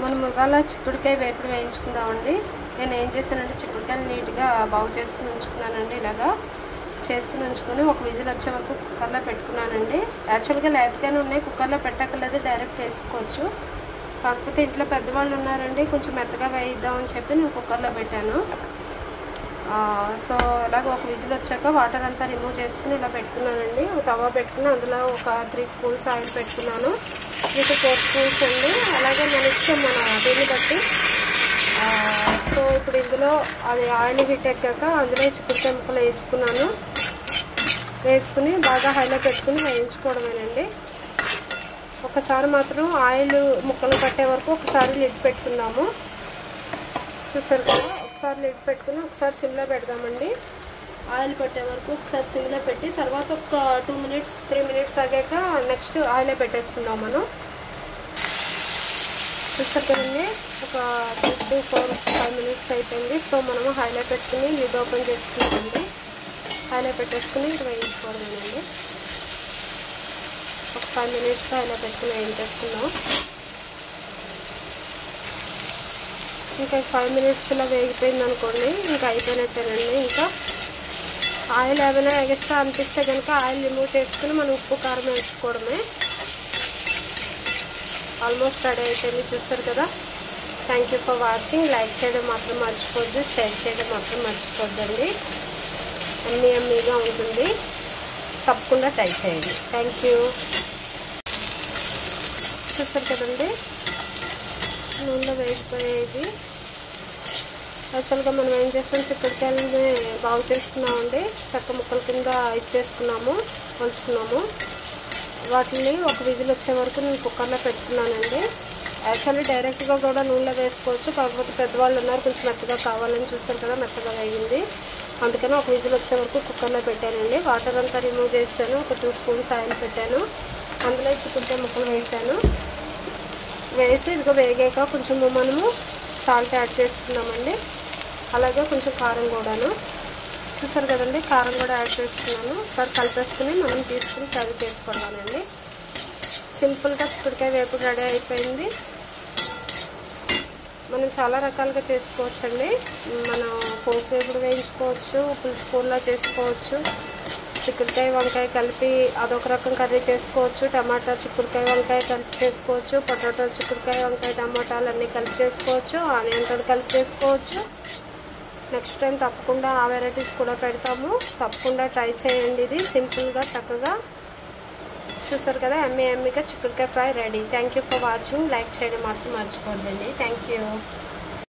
మనం ఇవాళ చిక్కుడుకాయ వేపుడు వేయించుకుందామండి. నేను ఏం చేశానంటే చిక్కుడుకాయలు నీట్గా బాగు చేసుకుని ఉంచుకున్నానండి. ఇలాగా చేసుకుని ఉంచుకొని ఒక విజిల్ వచ్చే వరకు కుక్కర్లో పెట్టుకున్నానండి. యాక్చువల్గా లేతగానే ఉన్నాయి, కుక్కర్లో పెట్టక్కర్లేదు, డైరెక్ట్ వేసుకోవచ్చు. కాకపోతే ఇంట్లో పెద్దవాళ్ళు ఉన్నారండి, కొంచెం మెత్తగా వేయిద్దామని చెప్పి నేను కుక్కర్లో పెట్టాను. సో ఇలాగ ఒక విజిల్ వచ్చాక వాటర్ అంతా రిమూవ్ చేసుకుని ఇలా పెట్టుకున్నానండి. ఒక తవా పెట్టుకుని అందులో ఒక 3 స్పూన్స్ ఆయిల్ పెట్టుకున్నాను. 3 to 4 స్పూన్స్ అండి. అలాగే మన ఇష్టం, మన దీన్ని బట్టి. సో ఇప్పుడు ఇందులో అది ఆయిల్ హీట్ ఎక్కాక అందులో చిక్కుడుకాయ ముక్కలు వేసుకున్నాను. వేసుకుని బాగా హైలో పెట్టుకుని వేయించుకోవడమేనండి. ఒకసారి మాత్రం ఆయిల్ ముక్కలు పట్టే వరకు ఒకసారి లిడ్ పెట్టుకుందాము. చూసారు కదా, ఒకసారి లిడ్ పెట్టుకుని ఒకసారి సిమ్లో పెడదామండి. ఆయిల్ పట్టే వరకు ఒకసారి సిమ్లో పెట్టి తర్వాత ఒక 2 minutes 3 minutes ఆగాక నెక్స్ట్ ఆయిలే పెట్టేసుకుందాం మనం. చూసారు కదండి, ఒక 2 to 5 minutes అయిపోయింది. సో మనము హైలో పెట్టుకుని లిడ్ ఓపెన్ చేసుకుంటామండి. హైలో పెట్టేసుకుని ఇంకా వేయించుకోవడమేనండి. ఒక 5 minutes హైలో పెట్టుకుని వేయించేసుకుందాం. ఇంకా 5 minutes ఇలా వేగిపోయింది అనుకోండి, ఇంకా అయిపోయినట్టేనండి. ఇంకా ఆయిల్ ఏమైనా ఎక్స్ట్రా అనిపిస్తే కనుక ఆయిల్ రిమూవ్ చేసుకుని మనం ఉప్పు కారం వేసుకోవడమే. ఆల్మోస్ట్ రెడీ అయిపోయింది. చూస్తారు కదా. Thank you for watching. Like చేయడం మాత్రం మర్చిపోద్దు, షేర్ చేయడం మాత్రం మర్చిపోద్దండి. ఎమ్మీగా ఉంటుంది, తప్పకుండా ట్రై చేయండి. Thank you. చూస్తారు కదండి, నూనెలో వేగిపోయేది. యాక్చువల్గా మనం ఏం చేస్తాం, చిక్కుడుకాయలని బాగు చేసుకున్నామండి. చెక్క ముక్కల కింద ఇచ్చేసుకున్నాము, ఉంచుకున్నాము. వాటిని ఒక విజిల్ వచ్చే వరకు నేను కుక్కర్లో పెట్టుకున్నానండి. యాక్చువల్లీ డైరెక్ట్గా కూడా నూనెలో వేసుకోవచ్చు, కాకపోతే పెద్దవాళ్ళు ఉన్నారు, కొంచెం మెత్తగా కావాలని. చూస్తారు కదా, మెత్తగా వేగింది. అందుకని ఒక విజిల్ వచ్చే వరకు కుక్కర్లో పెట్టానండి. వాటర్ అంతా రిమూవ్ చేశాను. ఒక 2 స్పూన్స్ ఆయిల్ పెట్టాను. అందులో చిక్కుడుకాయ ముక్కలు వేసాను. వేసి ఇదిగో వేగాక కొంచెం మనము సాల్ట్ యాడ్ చేసుకున్నామండి. అలాగే కొంచెం కారం కూడాను. చూసారు కదండి, కారం కూడా యాడ్ చేసుకున్నాను. ఒకసారి కలిపేసుకుని మనం తీసుకుని సర్వ్ చేసుకోవడానండి. సింపుల్గా చిక్కుడుకాయ వేపుడు రెడీ అయిపోయింది. మనం చాలా రకాలుగా చేసుకోవచ్చండి. మనం పోపు వేపుడు వేయించుకోవచ్చు, పులుసు కూరలా చేసుకోవచ్చు, చిక్కుడుకాయ వంకాయ కలిపి అదొక రకం కర్రీ చేసుకోవచ్చు, టమాటా చిక్కుడుకాయ వంకాయ కలిపి చేసుకోవచ్చు, పొటాటో చిక్కుడుకాయ వంకాయ టమాటాలు అన్నీ కలిపి చేసుకోవచ్చు, ఆనియన్ తోటి కలిపి చేసుకోవచ్చు. నెక్స్ట్ టైం తప్పకుండా ఆ వెరైటీస్ కూడా పెడతాము, తప్పకుండా ట్రై చేయండి. ఇది సింపుల్గా చక్కగా. చూసారు కదా, ఎమ్మీగా చిక్కుడుకాయ fry ready. Thank you for watching. Like చేయడం మాత్రం మర్చిపోద్దండి. Thank you.